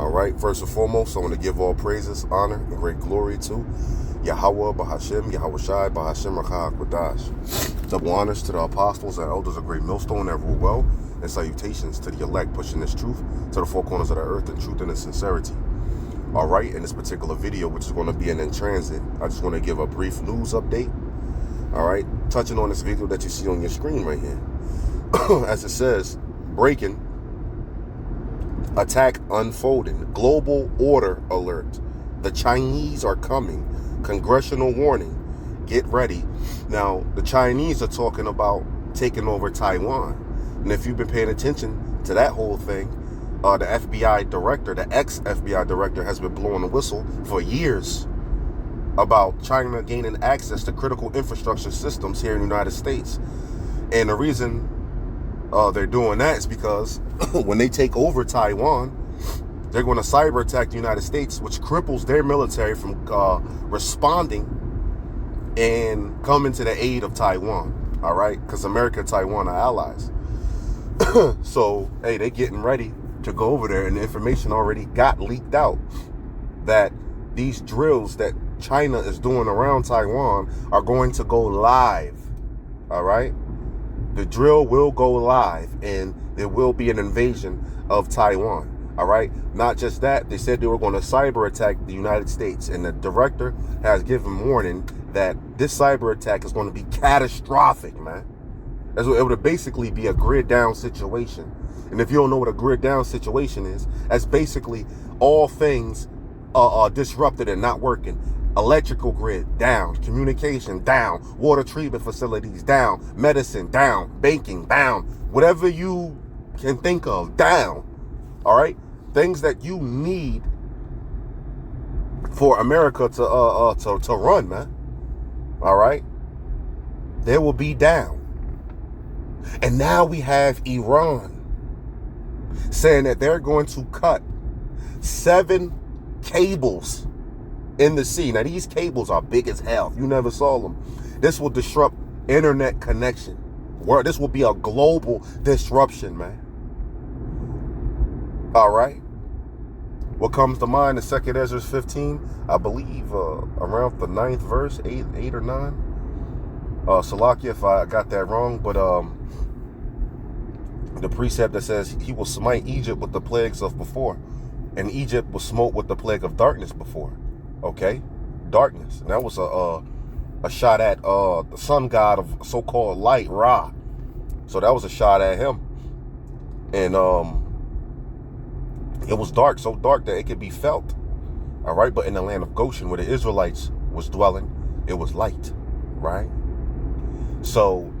All right, first and foremost, I want to give all praises, honor, and great glory to Yahweh, Bahashem, Yahweh Shai, Bahashem, Rakah, Kodash. Double honors to the apostles and elders of Great Millstone that rule well, and salutations to the elect pushing this truth to the four corners of the earth in truth and in sincerity. All right, in this particular video, which is going to be in transit, I just want to give a brief news update. All right, touching on this video that you see on your screen right here. As it says, breaking, attack unfolding, global order alert. The Chinese are coming. Congressional warning. Get ready. Now, the Chinese are talking about taking over Taiwan. And if you've been paying attention to that whole thing, the FBI director, the ex-FBI director, has been blowing the whistle for years about China gaining access to critical infrastructure systems here in the United States. And the reason they're doing that is because when they take over Taiwan, they're going to cyber attack the United States, which cripples their military from responding and coming to the aid of Taiwan. All right, because America and Taiwan are allies. So, hey, they're getting ready to go over there, and the information already got leaked out that these drills that China is doing around Taiwan are going to go live. All right, the drill will go live, and there will be an invasion of Taiwan. All right, not just that, they said they were going to cyber attack the United States, and the director has given warning that this cyber attack is going to be catastrophic, man. It would basically be a grid down situation. And if you don't know what a grid down situation is, that's basically all things are disrupted and not working. Electrical grid down, communication down, water treatment facilities down, medicine down, banking down, whatever you can think of down. All right, things that you need for America to run, man. All right, they will be down. And now we have Iran saying that they're going to cut 7 cables in the sea. Now, these cables are big as hell. If you never saw them, this will disrupt internet connection. This will be a global disruption, man. All right. What comes to mind is 2 Ezra 15, I believe, around the 9th verse, 8 or 9. Salakia, if I got that wrong, but the precept that says he will smite Egypt with the plagues of before, and Egypt was smote with the plague of darkness before. Okay, darkness, and that was a shot at the sun god of so-called light, Ra. So that was a shot at him, and it was dark, so dark that it could be felt. All right, but in the land of Goshen, where the Israelites was dwelling, it was light, right? So,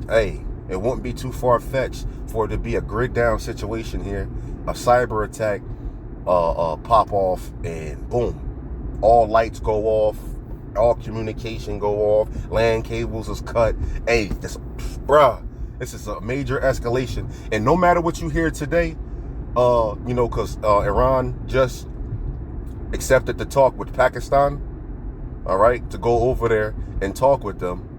hey, it wouldn't be too far-fetched for it to be a grid down situation here, a cyber attack pop off, and boom, all lights go off, all communication go off, land cables is cut. Hey, this is a major escalation. And no matter what you hear today, because Iran just accepted the talk with Pakistan, all right, to go over there and talk with them.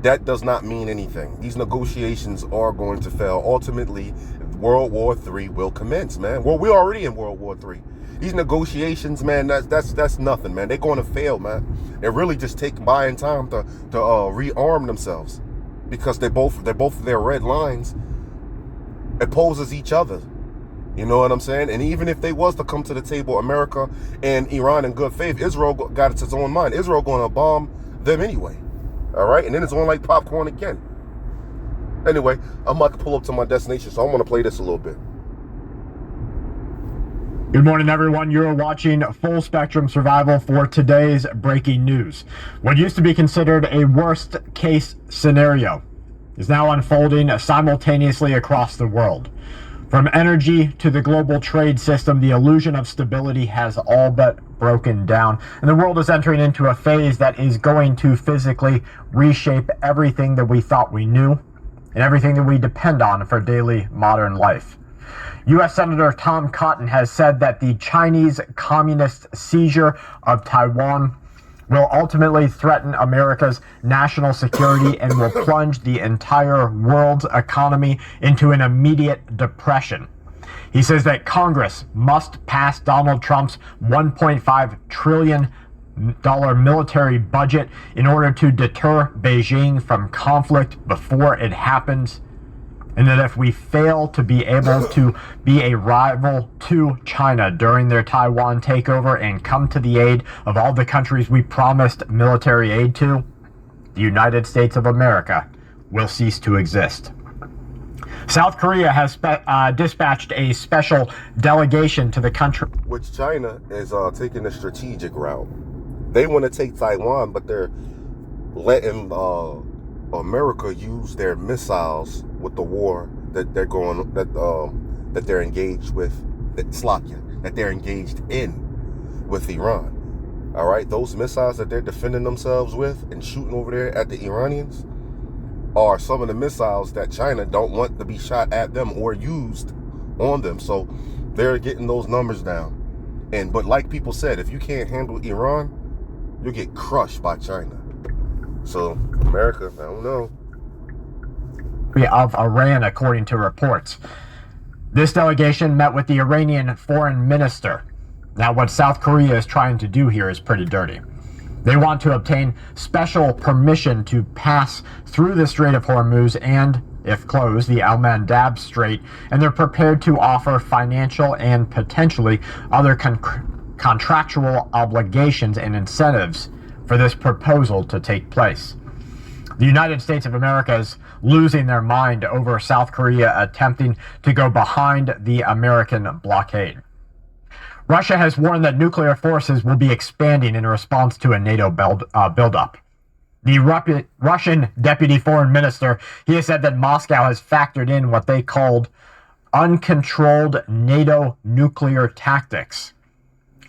That does not mean anything. These negotiations are going to fail. Ultimately, World War III will commence, man. Well, we're already in World War III. These negotiations, man, that's nothing, man. They're going to fail, man. They really just take buying time to rearm themselves, because they're both their red lines opposes each other. You know what I'm saying? And even if they was to come to the table, America and Iran in good faith, Israel got its own mind. Israel going to bomb them anyway. All right, and then it's on like popcorn again. Anyway, I'm about to pull up to my destination, so I'm going to play this a little bit. Good morning, everyone. You're watching Full Spectrum Survival for today's breaking news. What used to be considered a worst-case scenario is now unfolding simultaneously across the world. From energy to the global trade system, the illusion of stability has all but broken down, and the world is entering into a phase that is going to physically reshape everything that we thought we knew and everything that we depend on for daily modern life. U.S. Senator Tom Cotton has said that the Chinese communist seizure of Taiwan will ultimately threaten America's national security and will plunge the entire world's economy into an immediate depression. He says that Congress must pass Donald Trump's $1.5 trillion military budget in order to deter Beijing from conflict before it happens, and that if we fail to be able to be a rival to China during their Taiwan takeover and come to the aid of all the countries we promised military aid to, the United States of America will cease to exist. South Korea has dispatched a special delegation to the country. Which China is taking a strategic route. They want to take Taiwan, but they're letting America use their missiles with the war that they're engaged with, that they're engaged in with Iran. All right, those missiles that they're defending themselves with and shooting over there at the Iranians are some of the missiles that China don't want to be shot at them or used on them. So they're getting those numbers down. But like people said, if you can't handle Iran, you'll get crushed by China. So America, I don't know. Of Iran, according to reports. This delegation met with the Iranian foreign minister. Now, what South Korea is trying to do here is pretty dirty. They want to obtain special permission to pass through the Strait of Hormuz and, if closed, the Al-Mandab Strait, and they're prepared to offer financial and potentially other contractual obligations and incentives for this proposal to take place. The United States of America is losing their mind over South Korea attempting to go behind the American blockade. Russia has warned that nuclear forces will be expanding in response to a NATO buildup. The Russian deputy foreign minister, he has said that Moscow has factored in what they called uncontrolled NATO nuclear tactics.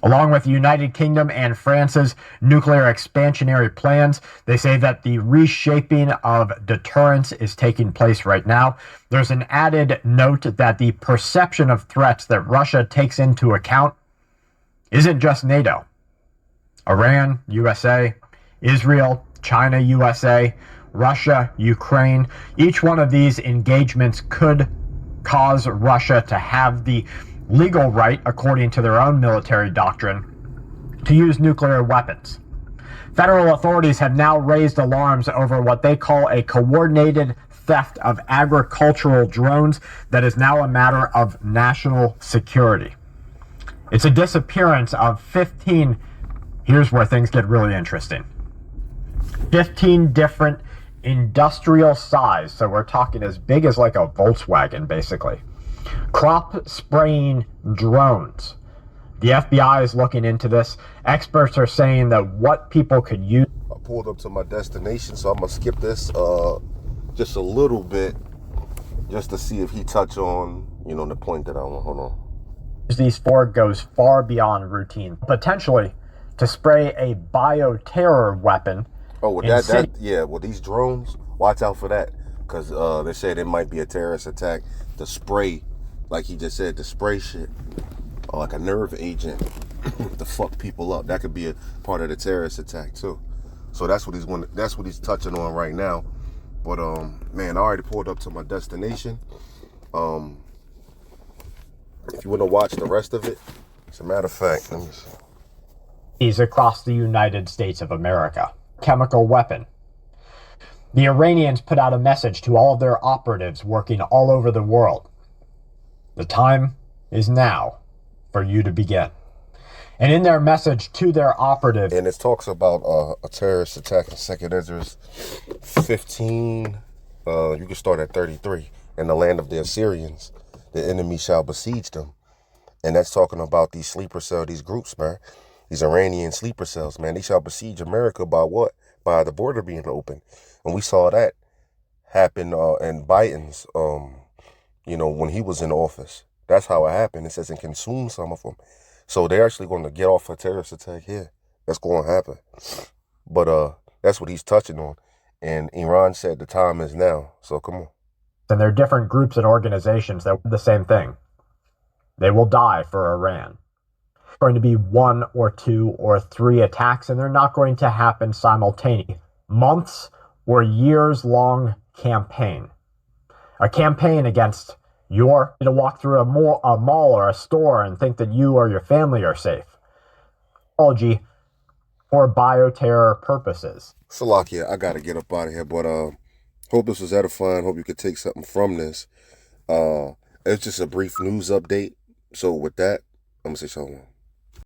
Along with the United Kingdom and France's nuclear expansionary plans, they say that the reshaping of deterrence is taking place right now. There's an added note that the perception of threats that Russia takes into account isn't just NATO. Iran, USA, Israel, China, USA, Russia, Ukraine. Each one of these engagements could cause Russia to have the legal right, according to their own military doctrine, to use nuclear weapons. Federal authorities have now raised alarms over what they call a coordinated theft of agricultural drones that is now a matter of national security. It's a disappearance of 15, here's where things get really interesting, 15 different industrial size, so we're talking as big as like a Volkswagen basically, crop spraying drones. The FBI is looking into this. Experts are saying that what people could use. I pulled up to my destination, so I'm gonna skip this just a little bit just to see if he touch on, the point that I want. Hold on. These for goes far beyond routine, potentially to spray a bioterror weapon. Oh, well, well, these drones, watch out for that, because they said it might be a terrorist attack to spray, like he just said, to spray shit, or like a nerve agent to fuck people up. That could be a part of the terrorist attack too. So that's what he's touching on right now. But man, I already pulled up to my destination. If you want to watch the rest of it, as a matter of fact, let me see. He's across the United States of America. Chemical weapon. The Iranians put out a message to all of their operatives working all over the world. The time is now for you to begin. And in their message to their operatives, and it talks about a terrorist attack in 2 Ezra 15. You can start at 33. In the land of the Assyrians, the enemy shall besiege them. And that's talking about these sleeper cell, these groups, man. These Iranian sleeper cells, man. They shall besiege America by what? By the border being open. And we saw that happen in Biden's, when he was in office. That's how it happened. It says and consume some of them. So they're actually going to get off a terrorist attack here. That's going to happen. But that's what he's touching on. And Iran said the time is now. So come on. And there are different groups and organizations that do the same thing. They will die for Iran. It's going to be 1 or 2 or 3 attacks, and they're not going to happen simultaneously. Months or years long campaign. A campaign against You're to walk through a mall or a store and think that you or your family are safe. Technology for bioterror purposes. Salakia, I gotta get up out of here, but hope this was edifying. Hope you could take something from this. It's just a brief news update. So with that, I'm gonna say shalom.